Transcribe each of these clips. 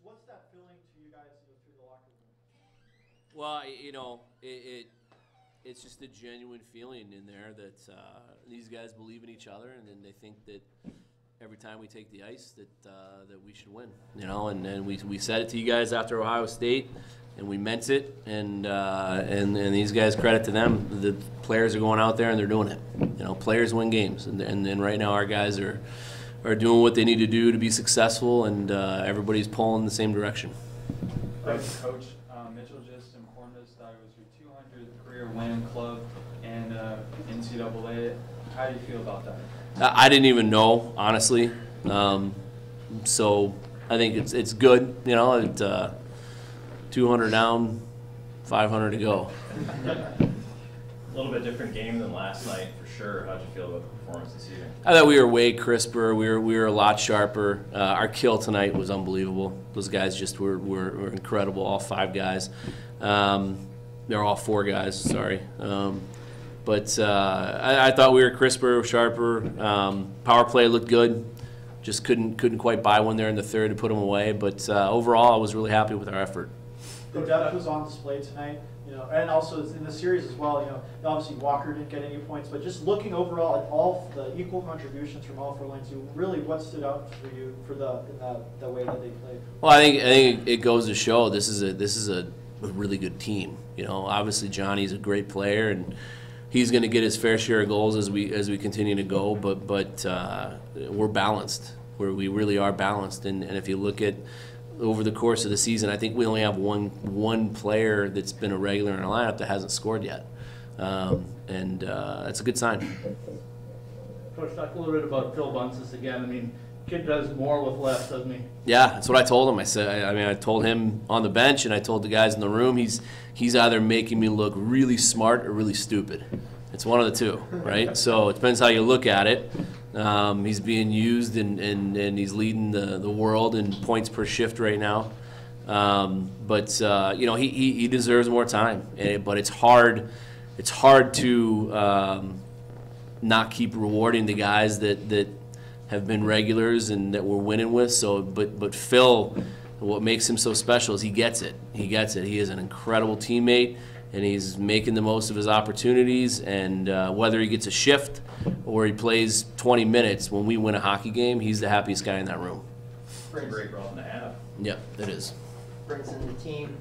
What's that feeling to you guys through the locker room? Well, it's just a genuine feeling in there that these guys believe in each other, and then they think that every time we take the ice that we should win. And we said it to you guys after Ohio State, and we meant it. And these guys, credit to them, the players are going out there and they're doing it. Players win games, and right now our guys are doing what they need to do to be successful, and everybody's pulling in the same direction. Coach, Mitchell just informed us that it was your 200th career win club and NCAA. How do you feel about that? I didn't even know, honestly. So I think it's good. 200 down, 500 to go. A little bit different game than last night, for sure. How'd you feel about the performance this evening? I thought we were way crisper. We were a lot sharper. Our kill tonight was unbelievable. Those guys just were incredible. All 5 guys. They're all 4 guys. Sorry. But I thought we were crisper, sharper. Power play looked good. Just couldn't quite buy one there in the third to put them away. But overall, I was really happy with our effort. The depth was on display tonight, and also in the series as well. Obviously Walker didn't get any points, but just looking overall at all the equal contributions from all 4 lines, really what stood out for you for the way that they played? Well, I think it goes to show this is a really good team. Obviously Johnny's a great player, and he's going to get his fair share of goals as we continue to go. But we're balanced. We really are balanced, and if you look at over the course of the season, I think we only have one player that's been a regular in our lineup that hasn't scored yet, and that's a good sign. Coach, talk a little bit about Phil Bunces again. I mean, kid does more with less, doesn't he? Yeah, that's what I told him. I told him on the bench, and I told the guys in the room, he's either making me look really smart or really stupid. It's one of the two, right? So it depends how you look at it. He's being used, and he's leading the world in points per shift right now. But he deserves more time. But it's hard to not keep rewarding the guys that have been regulars and that we're winning with. So, but Phil, what makes him so special is he gets it. He gets it. He is an incredible teammate, and he's making the most of his opportunities. And whether he gets a shift or he plays 20 minutes, when we win a hockey game, he's the happiest guy in that room. It's a great problem to have. Yeah, it is. Brinson, the team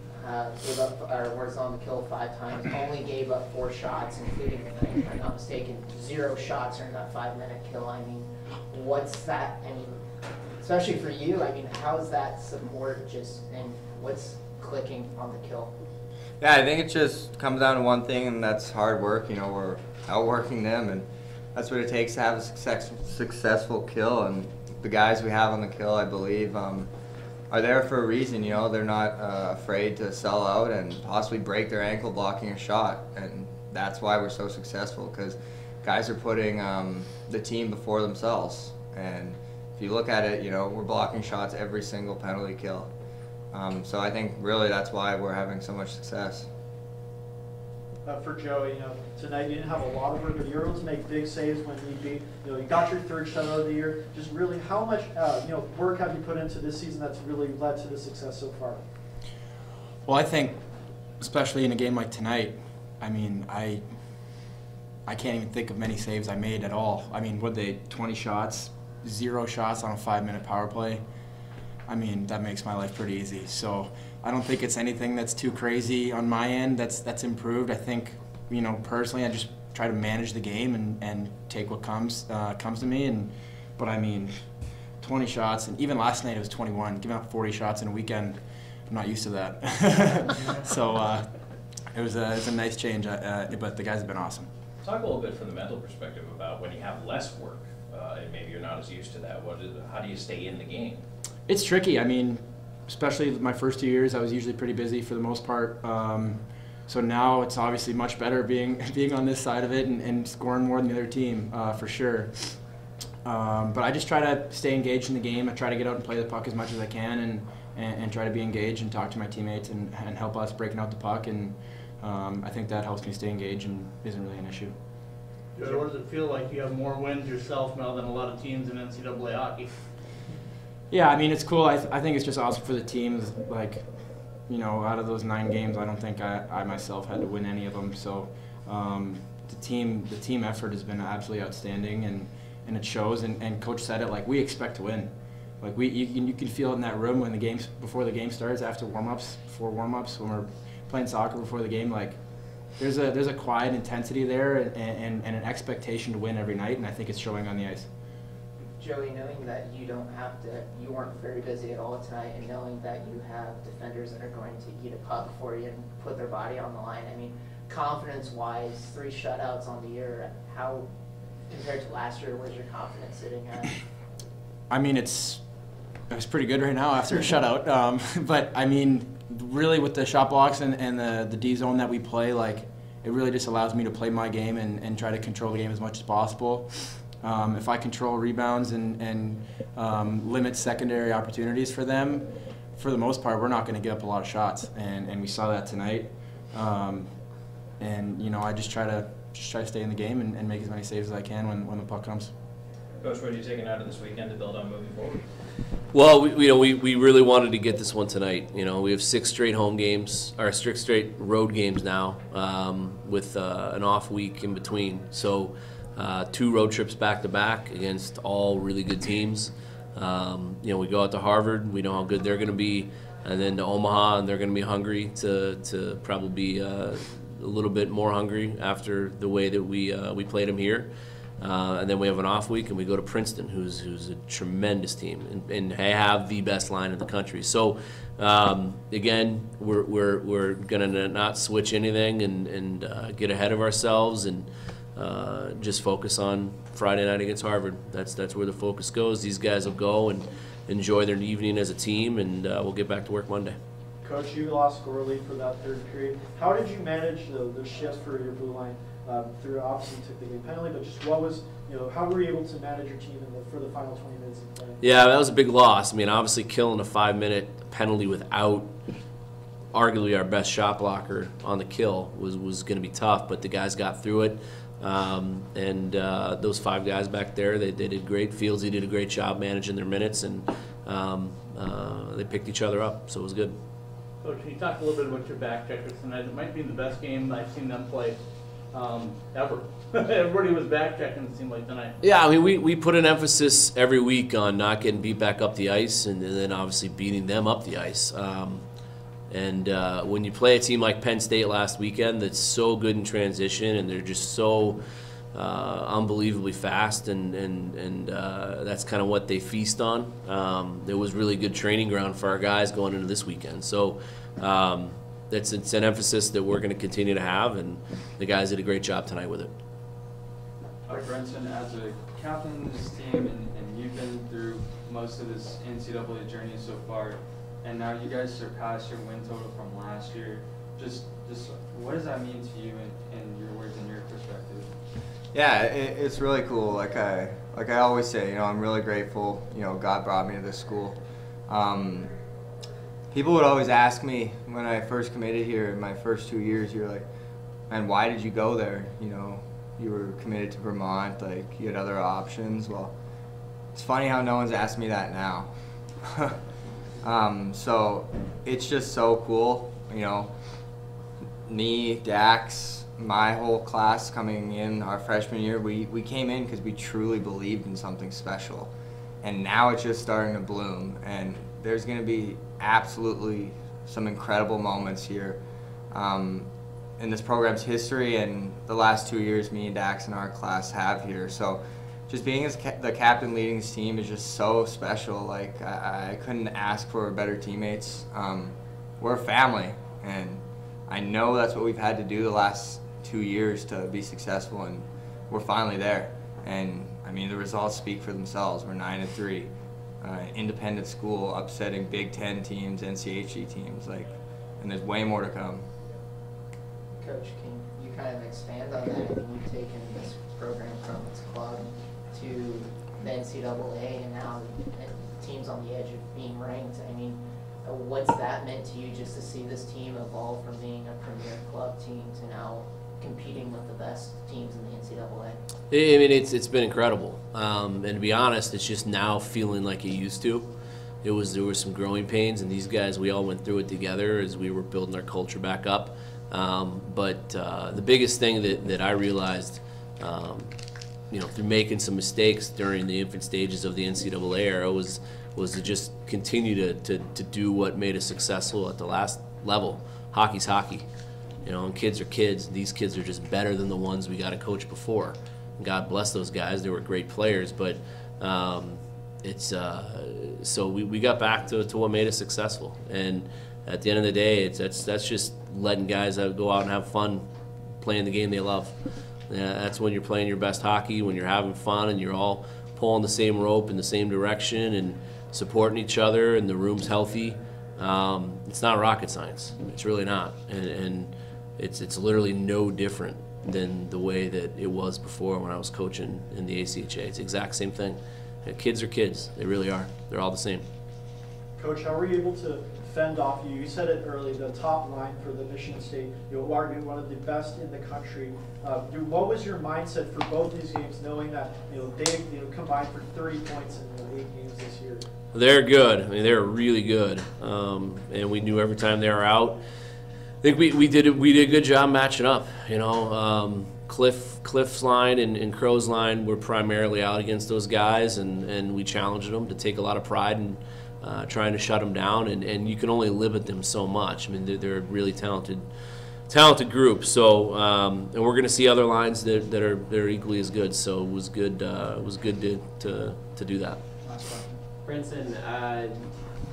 gave up, or was on the kill 5 times, only gave up 4 shots, including, if I'm not mistaken, 0 shots during that 5-minute kill. I mean, what's that? I mean, especially for you, I mean, how's that support and what's clicking on the kill? Yeah, I think it just comes down to one thing, and that's hard work. We're outworking them, and that's what it takes to have a successful kill. And the guys we have on the kill, I believe, are there for a reason. They're not afraid to sell out and possibly break their ankle blocking a shot, and that's why we're so successful, because guys are putting the team before themselves. And if you look at it, we're blocking shots every single penalty kill. So I think really that's why we're having so much success. For Joe, tonight you didn't have a lot of work, but you were able to make big saves when need be. You got your 3rd shutout of the year. Just really, how much work have you put into this season that's really led to the success so far? Well, I think, especially in a game like tonight, I mean, I can't even think of many saves I made at all. I mean, 20 shots, 0 shots on a 5-minute power play. I mean, that makes my life pretty easy. So I don't think it's anything that's too crazy on my end that's improved. I think, personally, I just try to manage the game and take what comes to me. But I mean, 20 shots, and even last night it was 21. Giving up 40 shots in a weekend, I'm not used to that. So it was a nice change, but the guys have been awesome. Talk a little bit from the mental perspective about when you have less work, and maybe you're not as used to that. How do you stay in the game? It's tricky. I mean, especially my first 2 years, I was usually pretty busy for the most part. So now it's obviously much better being on this side of it and scoring more than the other team, for sure. But I just try to stay engaged in the game. I try to get out and play the puck as much as I can and try to be engaged and talk to my teammates and help us breaking out the puck. And I think that helps me stay engaged and isn't really an issue. What does it feel like? You have more wins yourself now than a lot of teams in NCAA hockey. Yeah, I mean, it's cool. I think it's just awesome for the teams. Like, you know, out of those 9 games, I don't think I myself had to win any of them. So the team effort has been absolutely outstanding, and it shows. And Coach said it, like, we expect to win. Like, you can feel it in that room when the games, before the game starts, after warm-ups, before warm-ups, when we're playing soccer before the game. Like, there's a quiet intensity there and an expectation to win every night, and I think it's showing on the ice. Joey, knowing that you weren't very busy at all tonight, and knowing that you have defenders that are going to eat a puck for you and put their body on the line, I mean, confidence-wise, 3 shutouts on the year, how, compared to last year, where's your confidence sitting at? I mean, it's pretty good right now after a shutout. But, I mean, really with the shot blocks and the D zone that we play, like, it really just allows me to play my game and try to control the game as much as possible. If I control rebounds and limit secondary opportunities for them, for the most part, we're not going to give up a lot of shots, and we saw that tonight. And you know, I just try to stay in the game and make as many saves as I can when the puck comes. Coach, what are you taking out of this weekend to build on moving forward? Well, we really wanted to get this one tonight. You know, we have 6 straight home games, or 6 straight road games now, with an off week in between. So 2 road trips back to back against all really good teams. You know, we go out to Harvard. We know how good they're going to be, and then to Omaha, and they're going to be hungry to probably be a little bit more hungry after the way that we played them here. And then we have an off week, and we go to Princeton, who's a tremendous team, and they have the best line in the country. So again, we're gonna not switch anything and get ahead of ourselves and just focus on Friday night against Harvard. That's where the focus goes. These guys will go and enjoy their evening as a team, and we'll get back to work Monday. Coach, you lost Gorley for that 3rd period. How did you manage the shifts for your blue line? Through obviously you took the game penalty, but just what was, you know, how were you able to manage your team for the final 20 minutes of play? Yeah, that was a big loss. I mean, obviously killing a 5-minute penalty without arguably our best shot blocker on the kill was going to be tough, but the guys got through it. And those 5 guys back there, they did great. Fieldsy did a great job managing their minutes, and they picked each other up, so it was good. Coach, can you talk a little bit about your back checkers tonight? It might be the best game I've seen them play ever. Everybody was back checking, it seemed like, tonight. Yeah, I mean, we put an emphasis every week on not getting beat back up the ice, and then obviously beating them up the ice. And when you play a team like Penn State last weekend that's so good in transition, and they're just so unbelievably fast, and that's kind of what they feast on. It was really good training ground for our guys going into this weekend. So it's an emphasis that we're going to continue to have, and the guys did a great job tonight with it. Brenton, as a captain of this team, and you've been through most of this NCAA journey so far, and now you guys surpassed your win total from last year. Just what does that mean to you in your words and your perspective? Yeah, it's really cool. Like I always say, you know, I'm really grateful. You know, God brought me to this school. People would always ask me when I first committed here in my first 2 years, you're like, man, why did you go there? You know, you were committed to Vermont, like you had other options. Well, it's funny how no one's asked me that now. So it's just so cool, you know, me, Dax, my whole class coming in our freshman year, we came in because we truly believed in something special. And now it's just starting to bloom, and there's going to be absolutely some incredible moments here in this program's history, and the last 2 years me and Dax and our class have here. So just being as the captain leading this team is just so special. Like I couldn't ask for better teammates. We're a family, and I know that's what we've had to do the last 2 years to be successful, and we're finally there. And I mean, the results speak for themselves. We're 9-3, independent school upsetting Big Ten teams, NCHC teams, like, and there's way more to come. Coach, can you kind of expand on that? I mean, you've taken this program from its club to the NCAA, and now teams on the edge of being ranked. I mean, what's that meant to you, just to see this team evolve from being a premier club team to now competing with the best teams in the NCAA? I mean, it's been incredible. And to be honest, it's just now feeling like it used to. there were some growing pains, and these guys, we all went through it together as we were building our culture back up. But the biggest thing that I realized, through making some mistakes during the infant stages of the NCAA era was to just continue to do what made us successful at the last level. Hockey's hockey. And kids are kids. These kids are just better than the ones we got to coach before. God bless those guys. They were great players, but so we got back to what made us successful. And at the end of the day, that's just letting guys go out and have fun playing the game they love. That's when you're playing your best hockey, when you're having fun and you're all pulling the same rope in the same direction and supporting each other and the room's healthy. It's not rocket science. It's really not. And it's literally no different than the way that it was before when I was coaching in the ACHA. It's the exact same thing. Kids are kids. They really are. They're all the same. Coach, how were you able to fend off you? You said it early, the top line for the Michigan State. You are one of the best in the country. What was your mindset for both these games, knowing that they combined for 30 points in 8 games this year? They're good. I mean, they're really good, and we knew every time they were out. I think we did a good job matching up. Cliff's line and Crow's line were primarily out against those guys, and we challenged them to take a lot of pride in trying to shut them down. And you can only limit them so much. I mean, they're a really talented group. So, and we're going to see other lines that are equally as good. So it was good. It was good to do that. Brinson,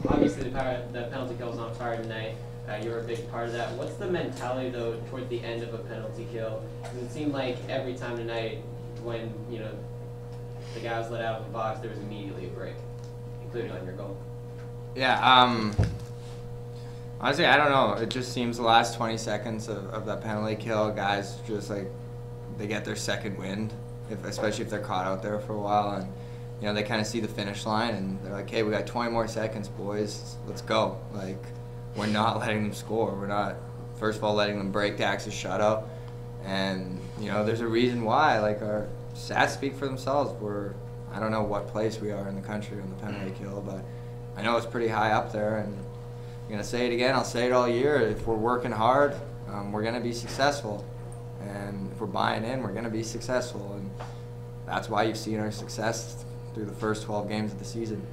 obviously the penalty kill was on fire tonight. You were a big part of that. What's the mentality, though, toward the end of a penalty kill? It seemed like every time tonight when, the guy was let out of the box, there was immediately a break, including on your goal. Yeah, honestly, I don't know. It just seems the last 20 seconds of that penalty kill, guys just they get their second wind, especially if they're caught out there for a while. And, they kind of see the finish line and they're like, hey, we got 20 more seconds, boys. Let's go. We're not letting them score. We're not, first of all, letting them break the Axis shutout. And, there's a reason why. Our stats speak for themselves. I don't know what place we are in the country on the penalty kill, but I know it's pretty high up there. And I'm going to say it again. I'll say it all year. If we're working hard, we're going to be successful. And if we're buying in, we're going to be successful. And that's why you've seen our success through the first 12 games of the season.